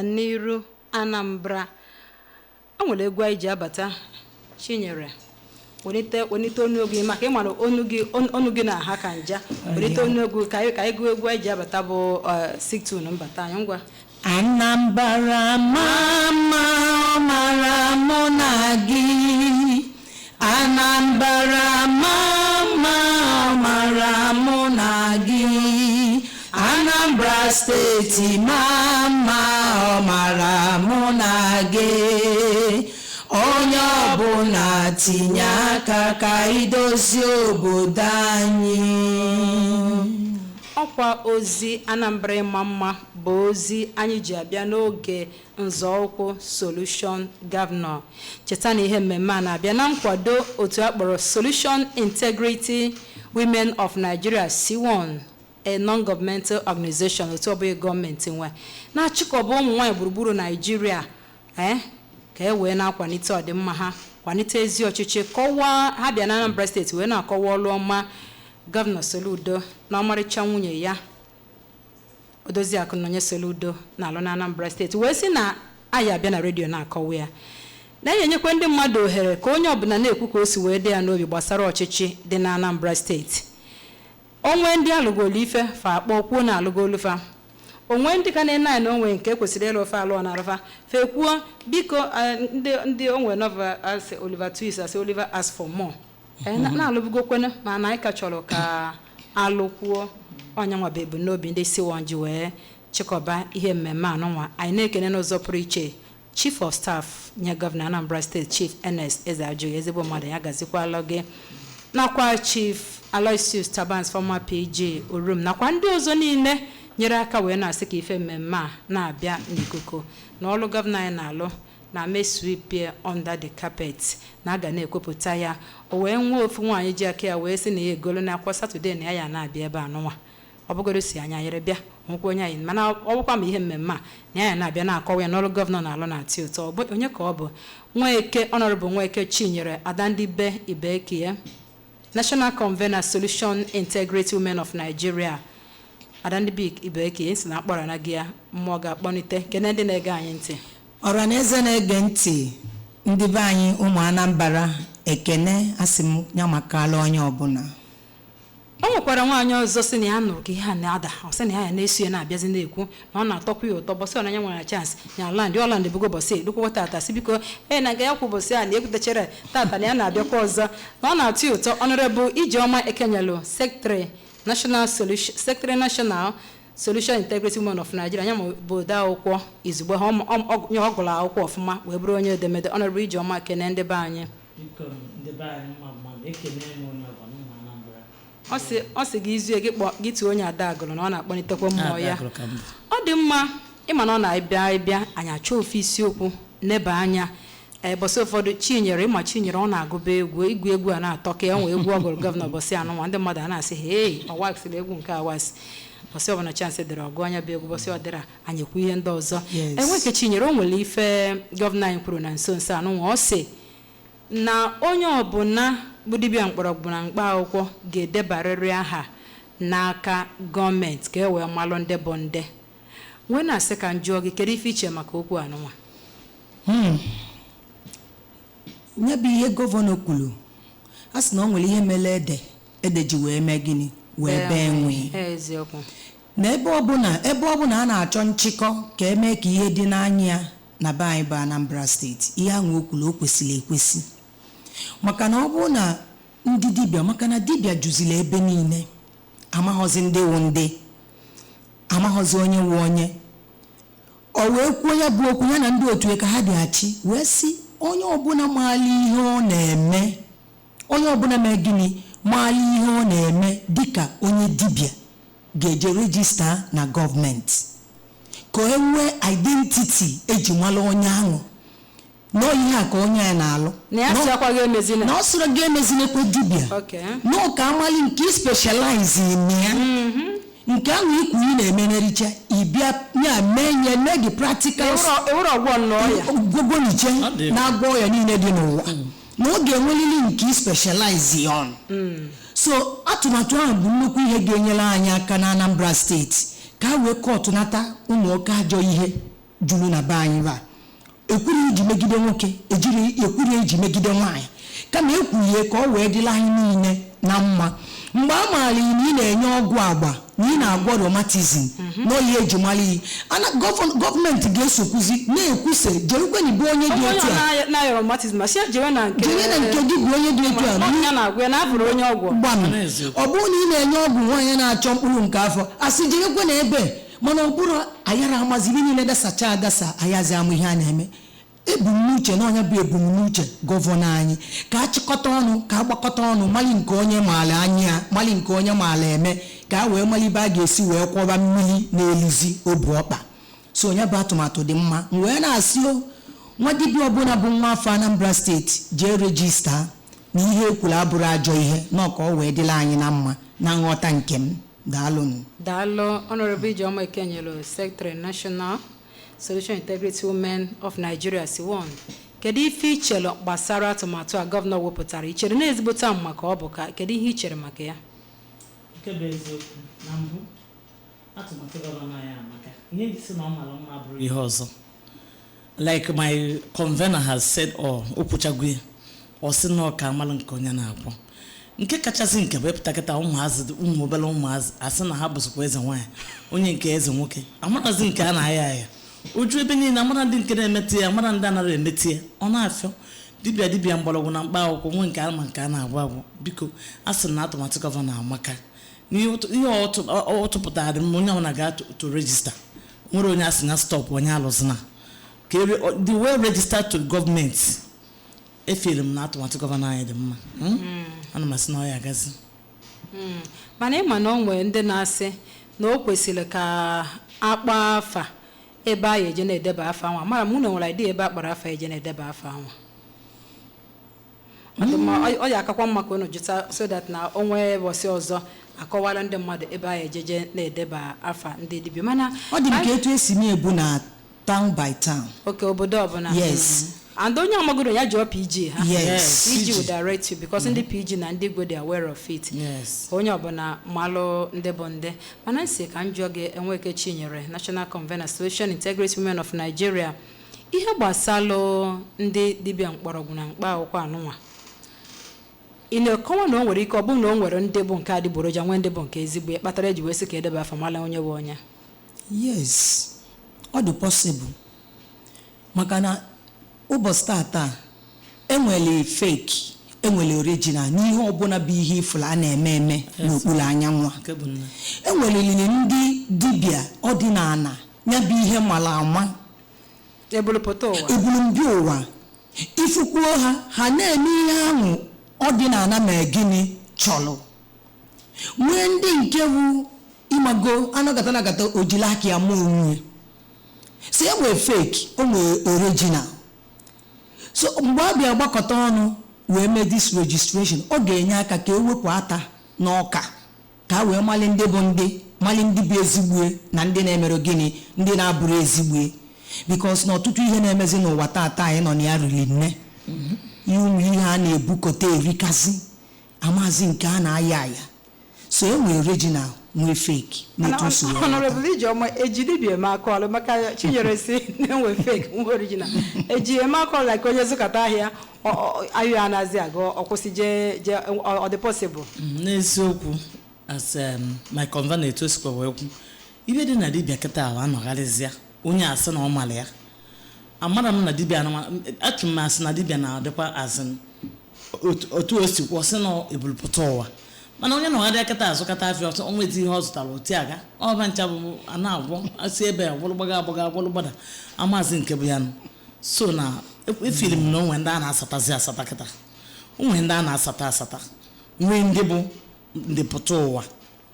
n'iru Anambra anwere egwu anyị ji abata Chinyere wenite onu gị maka ịmara onu gị na ha ka nja wenite onu egwu ka anyị gụọ egwu anyị ji abata bụ siktun mbata anyị ngwa Anambra mama mara mụ na gị Anambra mama mara mụ na gị Anambra steeti mama mara mụ na gị onye ọbụla tinye aka ka idozi obodo anyị. ọkwa ozi Anambra ịma mma bụ ozi anyị ji abịa n'oge nzọụkwụ Solution Governor. Cheta na ihe mmemme a na-abịa na nkwado otu akpọrọ Solution Integrity Women of Nigeria C1, a non-governmental organization otu ọbụghị gọọmenti nwe na-achịkọba ụmụ nwaanyị gburugburu Nigeria ka e wee na-akwalite ọdịmma ha, kwalite ezi ọchịchị, kọwaa ha bịa na Anambra steeti wee na-akọwa ọlụ ọma Gọvanọ Soludo na ọmarịcha nwunye ya Odoziakụ Nonye Soludo na-alụ na Anambra steeti wee sị na anyị abịa na redio na-akọwa ya na-enyekwa ndị mmadụ ohere ka onye ọbụla na-ekwu ka o si wee dị ya n'obi gbasara ọchịchị dị na Anambra steeti. Onwe ndị alụgolu ife fa akpọ kwuo na alụgolu fa, onwe ndị ka na-ene na onwe nke kwesịrị ịlụ ofe alụọ na arụfa fe kwuo biko ndị onwe nova asị Oliver Twist asị Oliver ask for more na-alụbugo kwene ma na anyị ka chọrọ ka alụkwuo onye nwa bụ ebumnobi ndị C1 ji wee chịkọba ihe mmemme anụnwa. Anyị na-ekene n'ụzọ pụrụ iche Chief of Staff nye Gọvanọ Anambra State Chief Ernest Ezeajughi, ezigbo mmadụ ya gazikwala gị, nakwa Chief Aloysius Tabans former PG Urum, nakwa ndị ọzọ niile nyere aka wee na-asị ka ife mmemme a na-abịa n'ikuku na ọlụ gọvanọ anyị na-alụ na meswipie under the carpet na aga na-ekwupụta ya. O wee nwee ofu nwaanyị ji aka ya wee sị na ya egolo n'akwa Satọde na ya na-abịa ebe anụnwa ọ bụgoro si anya nyere bịa nwekwa onye anyị mana ọ bụkwa ma ihe mmemme a na ya na-abịa na-akọwa ya n'ọlụ gọvanọ na-alụ na-atị ụtọ. Onye ka ọ bụ? Nweke Honorable Nweke Chinyere Adandibe Ibekie, National Convener Solution Integrity Women of Nigeria. Adandibe Ibekie si na akpọrọ na gị ya mmụọ ga-akpọnite kene ndị na-ege anyị ntị. Ọranaeze na-ege ntị ndị be anyị ụmụ Anambra ekene asị m ya maka ala onye ọbụla. O nwekwara nwaanyị ọzọ sị na ya nụrụ ka ihe a na-ada, ọ sị na ya na-eso ya na-abịazi na-ekwu na ọ na-atọkwu ya ụtọ bọsị ọna ya nwere chance nya Ọland ebugo bọsị elukwụkwọ tata si biko na ga ya kwụ bọsị a na-ekwutechere tata na ya na-abịakwa ọzọ na ọ na-atụ ya ụtọ. Honorable Ijeoma Ekenyelu, Secretary National Solution Integrity Women of Nigeria, anya bụ ode akwụkwọ izugbe ha nye ọ gụrụ akwụkwọ ọfụma wee bụrụ onye edemede. Honorable Ijeoma ekene ndị be anyị. Ọ sị gị izu gị tụọ onye ada agụrụ na ọ na-akpọlitekwa mmụọ ya. Ọ dị mma ịma na ọ na-abịa anyị achọ ofe isiokwu neba anya bọsị ụfọdụ Chinyere ịma Chinyere ọ na-agụba igwu egwu a na-atọ ka enwe egwu ọgụrụ gọvanọ bọsị anụnwa ndị mmadụ a na-asị hei ọwaksịrị egwu nke awasị bọsị ọbụla chansị dịrị ọgụ anya bụ egwu bọsị ọ dịra anyị ekwu ihe ndị ọzọ. Enweke Chinyere o nwere ife gọvanọ anyị kwuru na nso nso anụnwa ọ sị na onye ọbụla bụ dibịa mkpọrọgwụ na mkpa akwụkwọ ga-edebarịrị aha n'aka gọọmenti ka e wee malụ ndị bụ ndị. Nwee na-asị ka njụọ gị kedu ife iche maka okwu anụnwa? Nye bụ ihe gọvanọ kwuru, a sị na ọ nwere ihe mere ede ji wee mee gịnị wee bee nwe. Eziokwu na ebe ọbụla a na-achọ nchịkọ ka emee ka ihe dị n'anya na be anyị bụ Anambra steeti, ihe ahụ o kwuru o kwesịrị ekwesị. Maka na ọ bụrụ na ndị dibịa, maka na dibịa juzila ebe niile, amaghọzi ndị wụ ndị, amaghọzi onye wụ onye, o wee kwuo ya bụ okwu ya na ndị otu ka ha dị achị wee sị onye ọbụla maali ihe ọ na-eme, onye ọbụla mee gịnị maali ihe ọ na-eme dịka onye dibịa ga-eje rejista na gọọmenti ka e nwee identity eji mara onye ahụ n'ihe a ka onye ya na-alụ na ọ sịrị ga-emezinekwe dibịa n'ụka amali nke specialize ya nke ahụ ikwu ị na-emenericha ịbịa ya mee gị practical ogogoniche na-agwọ ya niile dị n'ụwa na ọ ga-enwelili nke specialize on. So atụmatụ ahụ bụ nnukwu ihe ga-enyere anyị aka na Anambra steeti ka wee kọtụ nata ụmụ nwoke ajọ ihe juru na be anyị ba ekwuru iji megide nwoke ejiri ekwuru iji megide nwaanyị kama ekwulie ka ọ wee dịla anyị niile na mma mgbe a maara na ị na-enye ọgwụ agba na ị na-agwọ rheumatism n'oyi eji mara iyi gọọmenti ga-esokwuzi na-ekwuse jerukweni bụ onye dị otu a na rheumatism asị jere na nke gị bụ onye dị otu a ya na-agwụ ya na-abụrụ onye ọgwụ gbam ọ bụrụ na ị na-enye ọgwụ nwaanyị na-achọ mkpụrụ nke afọ asị jerekwe na ebe mana ọ bụrụ ayara amaziri niile dasacha adasa ayazi amụ ihe a na-eme ebumnuche na onye bụ ebumnuche gọvanọ anyị ka achịkọta ọnụ ka agbakọta ọnụ mali nke onye maala anya mali nke onye maala eme ka a wee malibe a ga-esi wee kwọba mmiri na-elizi obu ọkpa so onye bụ atụmatụ dị mma wee na-asị nwa dibịa ọbụla bụ nwa afọ Anambra steeti jee rejista na ihe ekwuru abụrụ ajọ ihe na ka ọ wee dịla anyị na mma na nghọta nke m daalụ Honorable Ijeoma Ikenyelu, Secretary National Solution Integrity Women of Nigeria SIWON. Kedu ife ichere gbasara atụmatụ a gọvanọ wepụtara ichere na ezigbote maka ọ bụ ka kedu ihe ichere maka ya? Nke bụ eziokwu na mbụ atụmatụ gọvanọ ya amaka ihe dị si na ọ mara mma bụrụ ihe ọzọ like my convener has said okwuchagwe ọ sị na ọka amalụ nke onye na-akwụ nke kachasị nke bụ epụta kịta ụmụ obere ụmụazị asị na ha bụsokwa eze nwaanyị onye nke eze nwoke amarazi nke a na-aya ya uju ebe niile amara ndị nke na-emeti ya amara ndị anaghị emeti ya ọ na-afịọ dibịa mgbọrọgwụ na mkpa akwụkwọ nwe nke ama nke a na-agwụ agwụ biko a sị na atụmatụ gọvanọ amaka ihe ọ tụpụtara dị mma onye ọbụla ga-to register nwere onye asị na stop onye alụzina ka the way registered to government efere m na atụmatụ gọvanọ anyị dị mma ana m asị na ọ ya agazi mana ịma na o nwere ndị na-asị na o kwesịrị ka akpa afa ebe a eje na-edeba afa nwa mara m na nwere idea ebe a kpara afa eje na-edeba afa nwa ọ ya akakwa mma ka unu jụta so that na onwe ụbọchị ọzọ akọwala ndị mmadụ ebe a ejeje na-edeba afa ndị dibịa mana ọ dị nke etu esi na-ebu na town by town oke obodo ọbụla yes and onye amagoro ya jụọ PG ha yes PG will direct you because ndị PG na ndị Igwe dey aware of it yes onye ọbụla malụ ndị bụ ndị mana nsị ka m jụọ gị Enweke Chinyere National Convener Solution Integrity Women of Nigeria ihe gbasalụ ndị dibịa mkpọrọgwụ na mkpa akwụkwọ anụnwa ị na-ekọwa na o nwere ike ọ bụrụ na o nwere ndị bụ nke adịgboroja nwee ndị bụ nke ezigbo ya kpatara eji wee sị ka edeba afa mala onye bụ onye yes ọ dị possible maka na ụbọchị tata enwere fake enwere original n'ihe ọbụla bụ ihe ifuru a na-eme eme n'okpuru anyanwụ enwere ndị dibịa ọdịnala ya bụ ihe mara ama ebulumbi ụwa ifukwuo ha na-eme ihe ahụ ọdịnala ma gịnị chọrọ nwee ndị nke bụ ịmago anọgata ojila aka ya ma onwe si enwere fake onwere original so mgbe a bịa gbakọta ọnụ wee mee this registration ọ ga-enye aka ka ewepụ ata n'ọka ka wee mali ndị bụ ndị bụ ezigbo na ndị na-emere gịnị ndị na-abụrụ ezigbo because na ọtụtụ ihe na-emezi n'ụwa tata anyị nọ na ya riri nne ụmụ ihe a na-ebukọta erikazi amazi nke a na-aya aya so enwere original nwee fake Honorable Ijeoma ejidibia eme akọlụ maka Chinyere si na-enwe fake nwe original eji eme akọlụ like onye zụkọta ahịa ahịa anazi aga ọkwụsị je ọ dị possible n'eziokwu as my convener etosikwa wee kwu ibe dị na dibịa kịta ahụ anọgharịzịa onye asị na ọ mara ya amara m na dibịa achụ m asị na dibịa na-adịkwa azị otu o si kwụsị na ebulupụta ụwa mana onye na-ọgharịa kịta azụkọta afịa ọsọ onwe eti ihe ọ zụtara oti aga ọba ncha bụ a na-agwọ asị ebe a gwọlụgbada amazi nke bụ ya so na efiri m na onwe ndị a na-asatazi asata kịta onwe ndị a na-asata nwee ndị bụ ndị pụta ụwa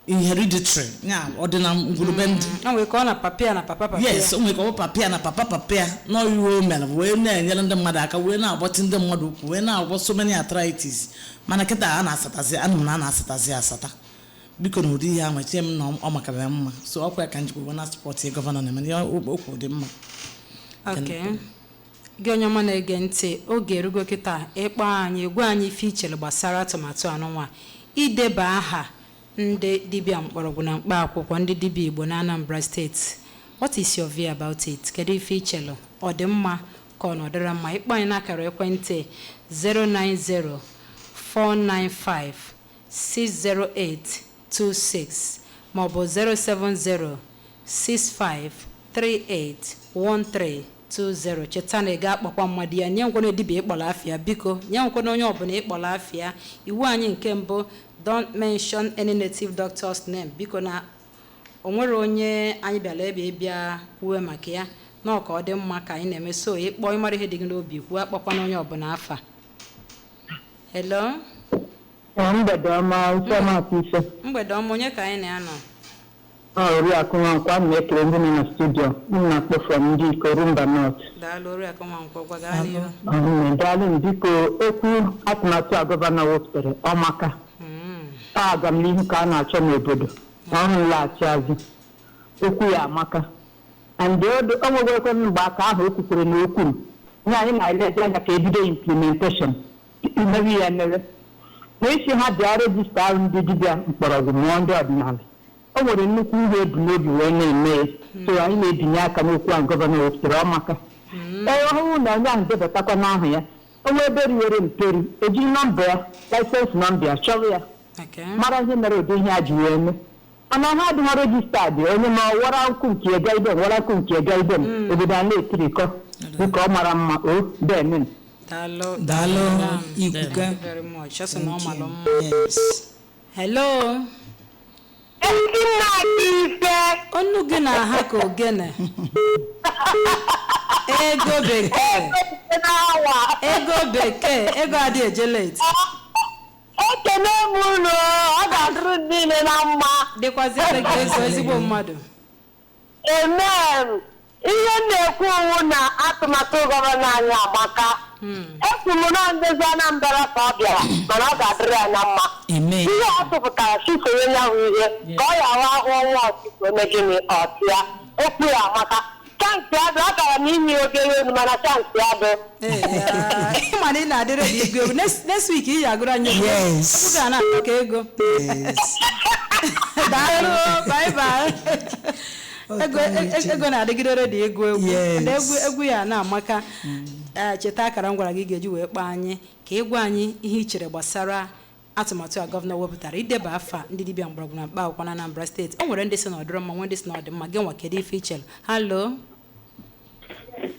hereditary ya ọdịna ngwurube ndị onwe ka ọ na papịa na papa yes onwe ka ọ papịa na papa n'ọyụwo mere wee na-enyere ndị mmadụ aka wee na-agbọtị ndị mmadụ ukwu wee na-agwọ so many arthritis mana kịta a na-asatazi anụ m na a na-asatazi asata biko na ụdị ihe ahụ echie m na ọ makara mma so ọkwa ya ka njikwa wee na spọtụ gọvanọ na-eme ya okwu dị mma gị onye ọma na-ege ntị oge erugo kịta ịkpọ anyị gwa anyị ife ichere gbasara atụmatụ anụnwa ideba aha ndị dibịa mkpọrọgwụ na mkpa akwụkwọ ndị dibịa Igbo na Anambra steeti What is your view about it? Kedu ife ichelo? Ọ dị mma ka ọ nọdịrị mma? Ịkpọ anyị n'akara ekwentị 090-495-60826 maọbụ 070-6538-1320. Cheta na ị ga-akpọkwa mmadụ ya nye nkwana dibịa ịkpọrọ afịa, biko nye nkwana onye ọbụla ịkpọrọ afịa. Iwu anyị nke mbụ, don't mention any native doctor's name. Biko na o nwere onye anyị bịara ebe bịa kwuwe maka ya na ọ ka ọ dị mma ka anyị na-eme, so ịkpọ ịmara ihe dị gị n'obi kwuo, akpọkwana onye ọbụla afa. Hello? Mgbede ọma, Ife. Mgbede ọma, onye ka anyị na-anọ? Oriakụ Nwankwo, m na-ekele ndị nọ na studio. M na-akpọ from ndị Ikorumba North. Daalụ Oriakụ Nwankwo, gwagaa n'ihu. Daalụ, biko okwu atụmatụ a gọvanọ wepụtara ọmaka. Aga m n'ihu ka a na-achọ n'obodo ọrụ nlaghachi azụ. Okwu ya amaka. And o nwegwekwe mgbe aka ahụ o kwukwere n'okwu m. Nye anyị na-elezi anya ka ebido implementation. Imewe ya mere. N'isi ha bịa rejista ahụ ndị dibịa mkpọrọgwụ mụọ ndị ọdịnala. O nwere nnukwu ihe ebu n'obi wee na-eme, so anyị na-ebinye aka n'okwu ahụ gọvanọ wepụtara ọmaka. Ọhụrụ na onye ahụ debatakwà n'ahụ ya, onwe ebe riwere mperi, ejiri nọmba ya, laịsensị nọmba ya, chọrọ ya, mara ihe mere ụdị ihe a ji wee mee. Mana ha adịghị rejistadị, onye ma wara nkụ nke ega ibe wara nkụ nke ega ibe obodo a na-etirikọ dịka ọ mara mma o demen. Daalụ ikuku. Very much. Just an normal. Hello. Onu gị na-aha ka ogene. Ego bekee. Ego adị eje late. Ekene m ụlọ, ọ ga-adịrị niile na mma. Dịkwazịrị gị ego ezigbo mmadụ. Amen. Ihe na-ekwu owu na atụmatụ gọvanọ anyị amaka. Ekwu m na ndezi Anambra ka ọ bịara, mana ọ ga-adịrị ya na mma. Ihe ọ tụpụtara sifere ya hụ ihe ka ọ ya ahụ ahụ ọnwa ọtụtụ eme gịnị ọtịa. Okwu ya amaka. Chansị adụ, ọ gara m inye obere elu mana chansị adụ. Ịma na ị na-adịrị dị ego. Next week ị ga-agụrụ anyị ego. Okwu ga na-atọ ka ego. Daalụ, bye bye. Ego na-adịgidere dị egwu ya na-amaka. Cheta akara m gwara gị ga-eji wee kpọọ anyị ka ịgwa anyị ihe i chere gbasara atụmatụ a gọvanọ wepụtara ideba afa ndị dibịa mgbọrọgwụ na mkpa akwụkwọ na Anambra steeti. O nwere ndị si na ọdịrị mma, nwee ndị si na ọdịmma. Gị nwa kedu ife i chere? Hello.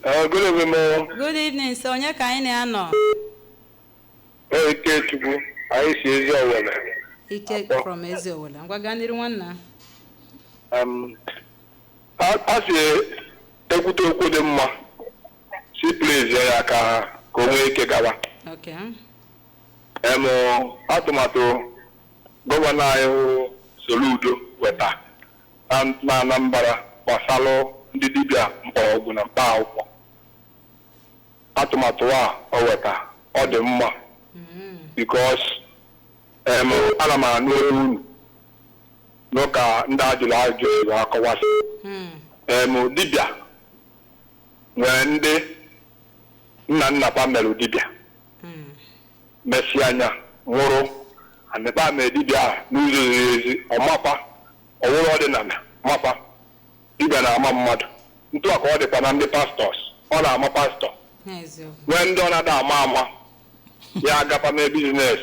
Good evening. Good evening. So onye ka anyị na-anọ? Ikechukwu, anyị si ezi Owele. Ike from ezi Owele. Ngwa gaa n'iru nwanna. A si ekwute okwu dị mma si please ya ka o nwee ike gawa. Okay. Atụmatụ gọvanọ anyị Soludo weta na Anambra gbasara ndị dibịa mkpọrọgwụ na mkpa akwụkwọ. Atụmatụ a o weta ọ dị mma because ana m anụ olu n'ụka ndị ajụrụ ajụ akọwasị dibịa nwere ndị nna pa mere dibịa mesi anya nwụrụ anịkpa mee dibịa n'ụzọ ziri ezi ọmapa ọwụrụ ọdịnala mapa dibịa na-ama mmadụ ntụ aka ọ dịkwa na ndị pastọs ọ na-ama pastọ nwee ndị ọ na-ada ama ya agapa mee biznes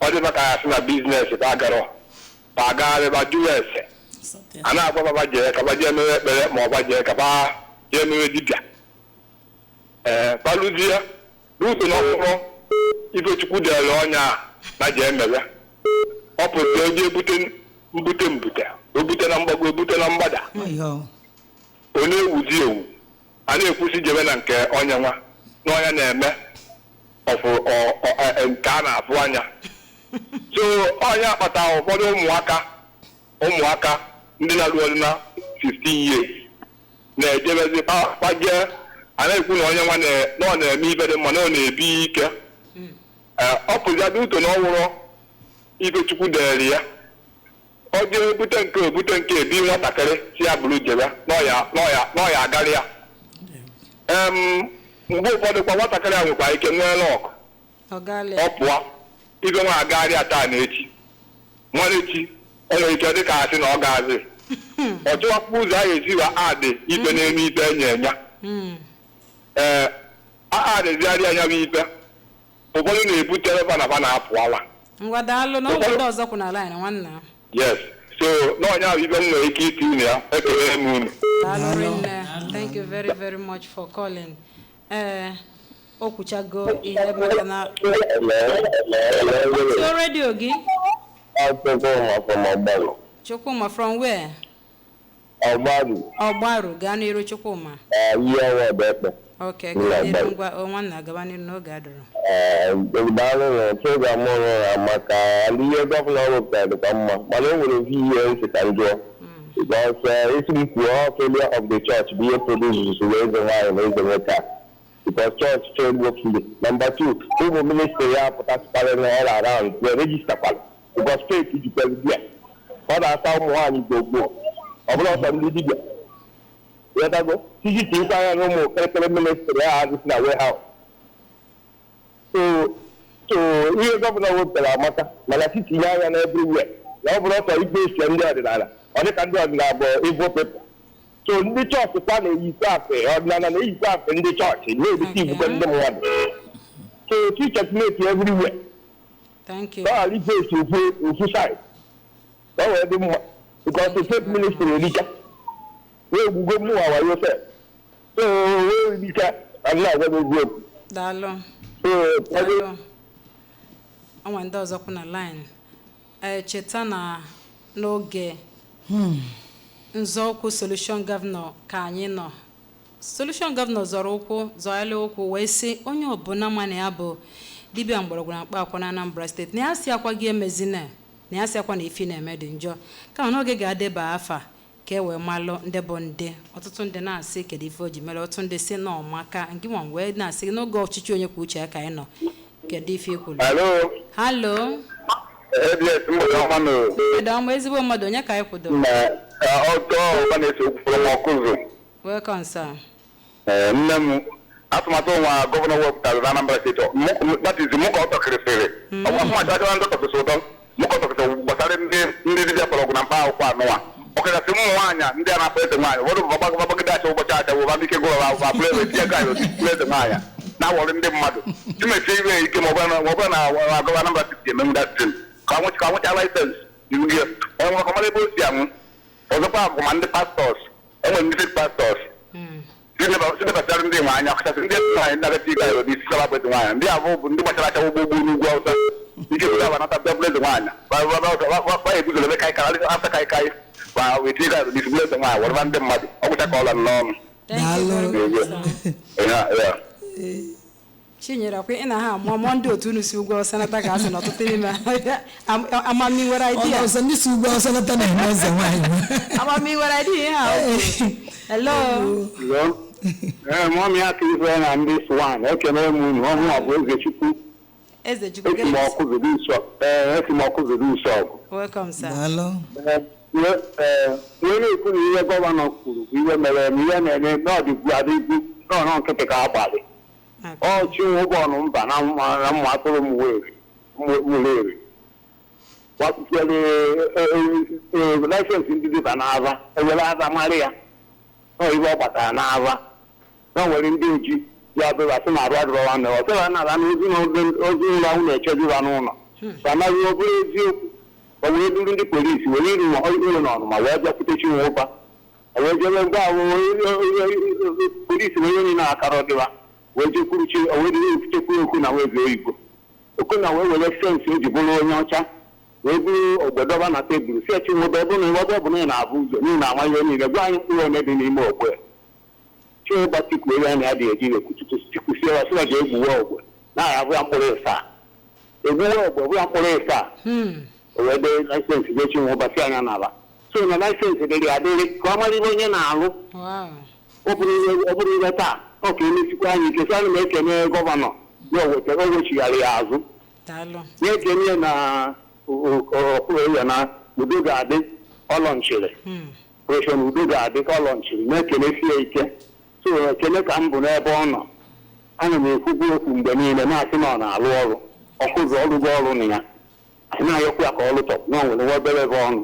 ọ dịba ka ya sị na biznes ka agara ba agagharịba jụọ ese a na-agwa baba jee ka ba jee mewe ekpere ma ọ ba jee ka ba jee mewe dibịa palụzie n'uto na ọkpụrụ Ifechukwu dere ọnya na jee mewe ọ pụta oje mbute o bute na mgbago o bute na mgbada onye ewuzi ewu a na-ekwusi jebe na nke ọnya nwa na ọnya na-eme nke a na-afụ anya so ọnya kpatara ụfọdụ ụmụaka ndị na-alụ ọrụ na 15 years na-ejebezi kpajee a na-ekwu na onye nwa na ọ na-eme ibe dị mma na ọ na-ebi ike ọ pụziadị uto na ọwụrụ Ifechukwu dere ya ọ jee ebute nke ebi nwatakịrị si ya bụrụ jebe n'ọya agarị ya mgbe ụfọdụ kwa nwatakịrị a nwekwa ike nwee lọkụ ọ pụọ ibe nwa agagharị taa na echi nwa echi o nwere ike dị ka asị na ọ gaazị ọchịwakpụ ụzọ ahụ esiwa adị ibe n'elu ikpe enye adịzigharị anya bụ ikpe ụfọdụ na-ebutere fa na fa na-apụ ala ngwa daalụ na obodo ọzọ kwụ na line nwanna. yes so n'ọnya bụ ibe m nwere ike itinye ya ekele m unu. Daalụ rinne. Thank you very very much for calling. Okwuchago ihe maka na so radio gị Chukwuma from where? Ọgbaru gaa n'iru Chukwuma. Okay, gaa n'iru ngwa nwanna gaba n'iru n'oge adịrọ. Program maka ihe gọvanọ wepụtara dịkwa mma mana o nwere ihe ncheta njọ because isi kwuo failure of the church bụ ihe produces wee eze nwaanyị na eze nwoke a because church failed woefully. Number 2, ụmụ ministry ya pụtasịkwara all around wee registerkwara because faith jikwara bịa ọ na-asa ụmụ nwaanyị gbogbo ọ bụla ọsọ ndị dibịa wetago tijiti nkwanya na ụmụ kịrịkịrị ministry ya hazisi na warehouse. So ihe gọvanọ wepụtara amaka mana titinye anya na everywhere na ọ bụrụ ọsọ ikpe esi ndị ọdịnala ọ dịka ndị ọdịnala bụ evil people. So ndị chọọchị kwa na-eyikwa afe ọdịnala na-eyikwa afe ndị chọọchị na-ebute ibute ndị mmadụ. So teachers make everywhere. Thank you. Ọ ghara ife esi ofu side ọ wee dị mma because the faith ministry erika wee gbugo mmụọ awa Yosef so wee erika adịna agwa eziokwu. Daalụ. Ọnwa ndị ọzọ kwụ na line. Cheta na n'oge nzọụkwụ Solution Governor ka anyị nọ. Solution Governor zọrọ ụkwụ wee sị onye ọbụla mana ya bụ dibịa mgbọrọgwụ na mkpa akwa na Anambra Steeti na ya si akwa gị emezina na ya si akwa na ifi na-eme dị njọ kama n'oge ga-adeba afa ka e wee malụ ndị bụ ndị ọtụtụ ndị na-asị kedu ife o ji mere ọtụtụ ndị si na ọmaka nke nwa wee na-asị n'oge ọchịchị onye kwuo uche ya ka anyị nọ kedu ife ikwulu. Halo ọma ezigbo mmadụ onye ka anyị kwudo. Welcome sir. Nne m atụmatụ nwa gọvanọ wepụtara na Anambra Steeti that is mụ ka ọ tọkịrịsịrị ọgwụmatụ achọrọ ndị tọkịsị ụtọ mụ ka ọ tọkịsị gbasara ndị dibịa mgbọrọgwụ na mkpa akwụkwọ anụnwa ọkachasị ụmụ nwaanyị ndị a na-akpọ eze nwaanyị ụfọdụ bụ gbagide achọ ụbọchị acha wụba ndị ike gụrụ abụrụ ebe tie gaanyị otu eze nwaanyị na-awọrị ndị mmadụ chimesie iwe ike ma ọ bụrụ na gọvanọ Anambra Steeti emenwu datin ka anwụcha laisensị iwu gị onye nwekọ mara ebe o si anwụ ọzọkwa bụ ma ndị pastọs enwere ndị fake pastọs sinebasara ndị nwe anya ọkachasị ndị nwaanyị na-agati ịga iro n'isi sara bụ eze nwaanyị ndị abụọ bụ ndị gbachara acha ụgbọ n'ugwu Awụsa ike bụ aba nata bịa bụrụ eze nwaanyị gba ebuzoro ebe kaikai asa kaikai ma weti ịga iro n'isi bụrụ eze nwaanyị wọrọba ndị mmadụ ọgwụcha ka ọla n'ọnụ. Chinyere akwa ị na ha amụọ ndị otu unu si ugwu Awụsa nata ga asị n'ọtụtụ n'ime amami nwere idea ọzọ ndị si ugwu Awụsa nata na-eme eze nwaanyị amami nwere idea ihe ha. Hello. Mọmị aka ife na ndị Swan ekele m unu ọhụụ ọ bụ Ezechukwu. Ezechukwu esi m ọkụ zuru uso ọgụ. Welcome sir. Onye na-ekwu na ihe gọvanọ kwuru bụ ihe mere eme ihe na-eme n'ọdịgwu adịgwu n'ọnọ nkịtị ka agbalị ọchị ụgbọnụ mba na mma atụrụ mụrụ eri gbapụtere laịsensị ndị dịba n'ava ewere ava mara ya ibe ọ gbatara n'ava na nwere ndị oji ya bụra sị na arụ adịrọ nwanne ọ sịra na ala n'ozi na ozi ụlọ ahụ na-echezira n'ụlọ ka anaghị ọ bụrụ eziokwu o wee duru ndị polisi were iri ụlọ n'ọnụma wee bịakwute Chinwụba o wee jebe ngwa ahụ polisi wee onye na-akara ọdịba wee jekwuru chi o wee dịrị ekwuchekwuru okwu na weze oyibo okwu wee were fensị o ji bụrụ onye ọcha wee bụrụ ogbedọba na tebụl si Chinwụba ebe na ọ bụ na ị na-abụ ụzọ n'ihi na ama ihe niile gwa anyị mkpụrụ one dị n'ime ogbe Chinwụba tikwu ebe anyị adịghị eji ekwuchikwusie ya sịra ga-egbuwe ogbe na-aya bụya mkpụrụ ịsaa egbuwe ogbe bụya mkpụrụ ịsaa o wee dee laịsensị be Chinwụba si anya n'ala so na laịsensị dịrị adịrị ka ọ mara ihe onye na-alụ ọ bụrụ ihe taa ọ ka emesikwa anyị ike sị m ekene gọvanọ ya o wechigharị ya azụ na-ekene na okpuru ya na udo ga-adị ọlọnchiri operation udo ga-adị ka ọlọnchiri na-ekenesie ike so ekene ka m bụ n'ebe ọ nọ ana m ekwukwu okwu mgbe niile na-asị na ọ na-alụ ọrụ ọkụzụ ọrụgo ọrụ na ya anyị na-ayọkwu ya ka ọ lụtọ na o nwere nwa obere ebe ọnụ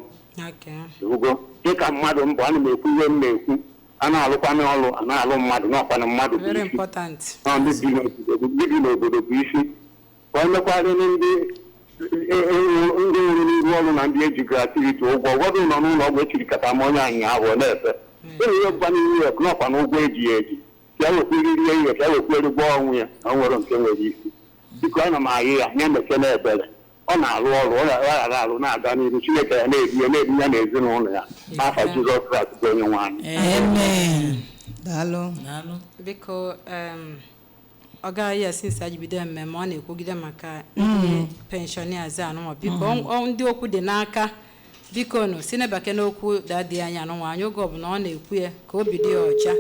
ugo dịka mmadụ mbụ ana m ekwu ihe m na-ekwu a na-alụkwana ọrụ a na-alụ mmadụ n'ọkwana mmadụ bụ very isi important. ndị bi n'obodo bụ isi ka ọ mekwarịrị ndị nwere n'iru ọrụ na ndị eji gratuity ụgwọ ụfọdụ nọ n'ụlọ ọgwụ echirikọta ma onye anyị ahụ na-efe ihe ọgba n'ihu ya n'ọkwa na ụgwọ eji ya eji ka e wekweriri ihe ka e wekweriri ụgwọ ọnwụ ya na o nwere nke nwere isi biko ana m ayị ya nye meke na ebere ọ na-arụ ọrụ ọ ghara arụ na-aga n'ihu Chineke ya na-edu ya na ezinụlọ ya n'afa Jizọs Kraịst bụ onye nwe anyị. Amen. Daalụ. Biko ọ gaghị ya since anyị bido mmemme ọ na-ekwugide maka ndị penshọnias anụnwa biko ndị okwu dị n'aka biko nụ si nebake n'okwu dadị anyị anụnwa anyị oge ọbụla ọ na-ekwu ya ka obi dị ya ọcha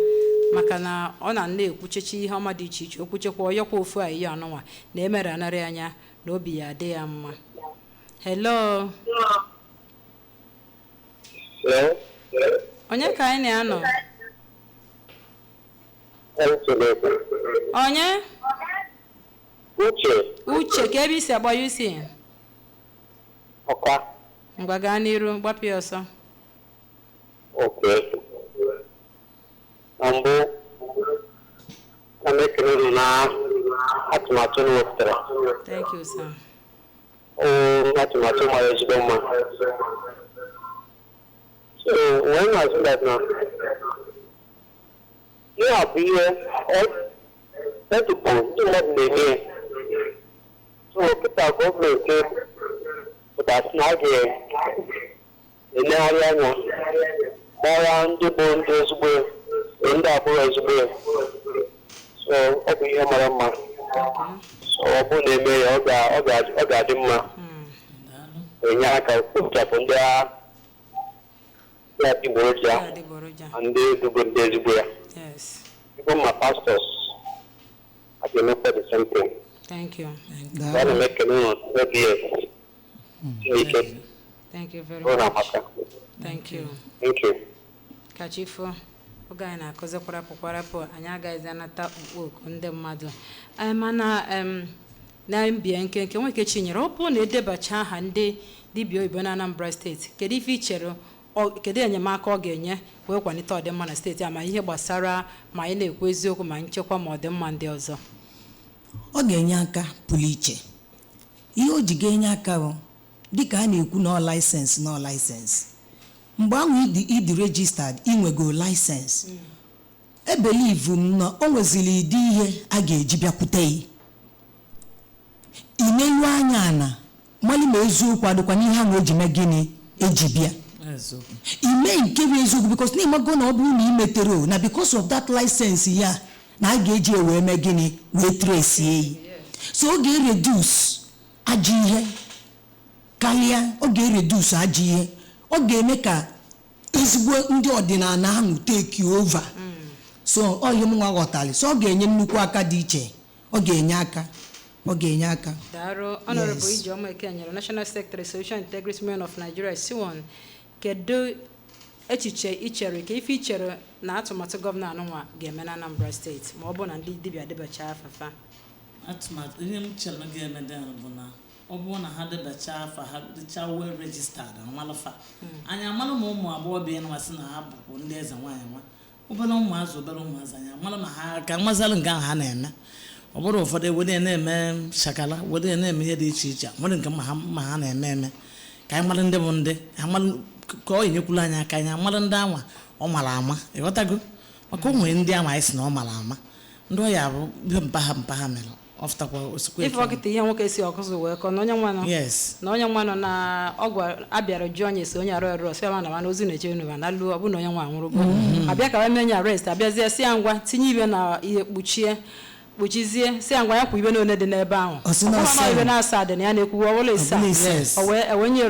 maka na ọ na-ekwuchechi ihe ọma dị iche iche okwuchekwa ọyọkwa ofu a ihe anụnwa na-emere anarị anya na obi ya adị ya mma. Hello. Onye ka anyị na-anọ? Onye? Uche ka ebe isi agba ya isi? Ngwa gaa n'iru gbapụ ya ọsọ. Na mbụ ana ekele unu na atụmatụ unu wepụtara. Thank you, sir. Atụmatụ mara ezigbo mma. So when I say that now, you have here multiple ndị mmadụ na-eme. So kịta gọọmenti pụtasị na a ga-enegharị anya gbara ndị bụ ndị ezigbo ndị abụrụ ezigbo. So ọ bụ ihe mara mma. So ọ bụ na-eme ya ọ ga-adị mma. Enye aka kpochapụ ndị adịgboroja na ndị ezigbo ndị ezigbo ya. Even my pastors, I can look at the same thing. Thank you. I want to make a new Thank you very much. Thank you. Thank you. Kachifo, oge anyị na-akụzi kwarapụ anyị agaghịzi anata okwu ndị mmadụ mana na mbịa nke nweke chinyere ọ bụrụ na edebacha aha ndị dibịa oyibo na Anambra steeti kedu ife ichere kedu enyemaka ọ ga-enye wee kwalite ọdịmma na steeti a ma ihe gbasara ma anyị na-ekwu eziokwu ma nchekwa ma ọdịmma ndị ọzọ? Ọ ga-enye aka pụrụ iche. Ihe o ji ga-enye aka bụ dịka a na-ekwu na laịsensị mgbe ahụ ịdị registered inwego laịsensị ebelivu m na o nweziri ịdị ihe a ga-eji bịakwute ya inelu anya na mali ma eziokwu adịkwa n'ihe ahụ eji mee gịnị eji bịa ime nke bụ eziokwu because n'ịmago na ọ bụrụ na imetere na because of that license ya na a ga-eji wee mee gịnị wee trace eyi so ọ ga-ereduce ajọ ihe karịa ọ ga-ereduce ajọ ihe ọ ga-eme ka ezigbo ndị ọdịnala ahụ take over so ọ ihe m nwa ghọtara so ọ ga-enye nnukwu aka dị iche ọ ga-enye aka Daro Honorable Ijeoma Ekenyere National Secretary Solution Integrity Men of Nigeria Siwon kedu echiche ichere ka ife ichere na atụmatụ gọvanọ anụnwa ga-eme na Anambra steeti ma ọ bụ na ndị dibịa debacha afafa? Atụmatụ ihe m chere na ga-eme dị bụ na ọ bụrụ na ha debacha afa ha dịcha well registered amalụfa anyị amalụ ma ụmụ agbọghọbịa nmasị na ha bụkwa ndị eze nwaanyị nwa obere ụmụazụ anyị amalụ ma ha ka mazalụ nke ahụ ha na-eme ọ bụrụ ụfọdụ ewere na-eme shakala were na-eme ihe dị iche iche nwere nke ma ha na-eme ka anyị mara ndị bụ ndị ka ọ enyekwula anyị aka anyị amara ndị anwa ọ mara ama ịghọtago maka ụmụ ndị anwa anyị si na ọ mara ama ndị ọ ya bụ ihe mpa ha mere ọfụtakwa osikwe ife ọkịta ihe nwoke si ọkụzụ wee kọ na onye nwa nọ na ọgwụ abịara jụọ onye si onye arụ ọsị ama na mana ozi na-eche enu na alụ ọ bụ na onye nwa nwụrụgo abịa ka wee nye arrest abịazie si ya ngwa tinye ibe na ihe kpuchizie si ya ngwa ya kwa ibe n'one dị n'ebe ahụ ọma ibe na-asa dị na ya na-ekwu ọbụla isa owenye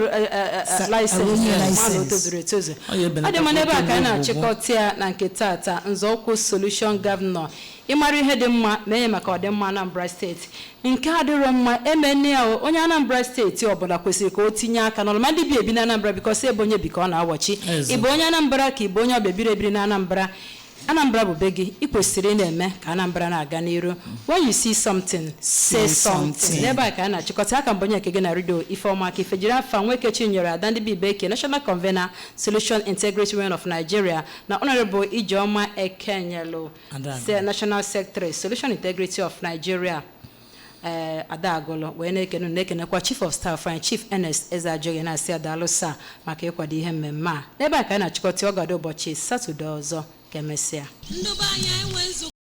laịsensị mana o tozuru etozu ọ dị mma n'ebe a ka anyị na-achịkọta ya na nke tata nzọụkwụ Solution Governor ịmara ihe dị mma mee maka ọdịmma Anambra steeti nke adịrọ mma emene ya onye Anambra steeti ọbụla kwesịrị ka o tinye aka n'ọlụma ndị bi ebi na Anambra bikọs ebe onye bi ka ọ na-awọchi ịbụ onye Anambra ka ịbụ onye ọbịa biri ebiri na Anambra Anambra bụ be gị ị kwesịrị na-eme ka Anambra na-aga n'iru. When you see something, say something. N'ebe a ka a na-achịkọta aka mbonye nke gị na redio Ifeoma ka Ifejiri afa Nweke Chinyere Ada ndị Bibeke National Convener Solution Integrity Union of Nigeria na Honorable Ijeoma Ekenyelu National Secretary Solution Integrity of Nigeria Adagolo wee na-ekenekwa Chief of Staff and Chief Ernest Ezeajoye na-asị adalụsa maka ịkwado ihe mmemme a. N'ebe a ka a na-achịkọta ọgọdọ ụbọchị Satọde ọzọ ka emesịa.